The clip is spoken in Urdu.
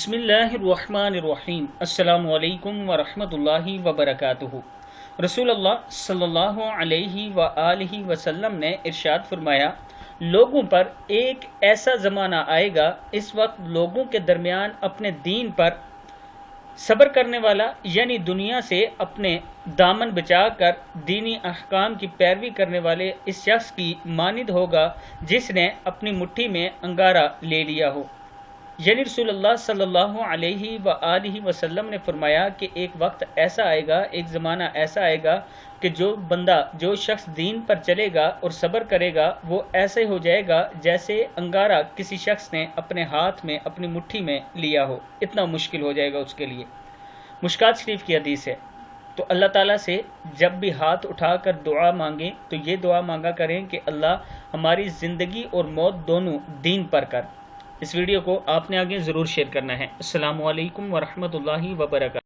بسم اللہ الرحمن الرحیم۔ السلام علیکم ورحمۃ اللہ وبرکاتہ۔ رسول اللہ صلی اللہ علیہ وآلہ وسلم نے ارشاد فرمایا، لوگوں پر ایک ایسا زمانہ آئے گا، اس وقت لوگوں کے درمیان اپنے دین پر صبر کرنے والا یعنی دنیا سے اپنے دامن بچا کر دینی احکام کی پیروی کرنے والے اس شخص کی مانند ہوگا جس نے اپنی مٹھی میں انگارہ لے لیا ہو۔ یعنی رسول اللہ صلی اللہ علیہ وآلہ وسلم نے فرمایا کہ ایک وقت ایسا آئے گا، ایک زمانہ ایسا آئے گا کہ جو شخص دین پر چلے گا اور صبر کرے گا وہ ایسے ہو جائے گا جیسے انگارہ کسی شخص نے اپنے ہاتھ میں اپنی مٹھی میں لیا ہو، اتنا مشکل ہو جائے گا اس کے لیے۔ مشکات شریف کی حدیث ہے۔ تو اللہ تعالیٰ سے جب بھی ہاتھ اٹھا کر دعا مانگیں تو یہ دعا مانگا کریں کہ اللہ ہماری زندگی اور موت دونوں دین پر کر۔ اس ویڈیو کو آپ نے آگے ضرور شیئر کرنا ہے۔ السلام علیکم ورحمۃ اللہ وبرکاتہ۔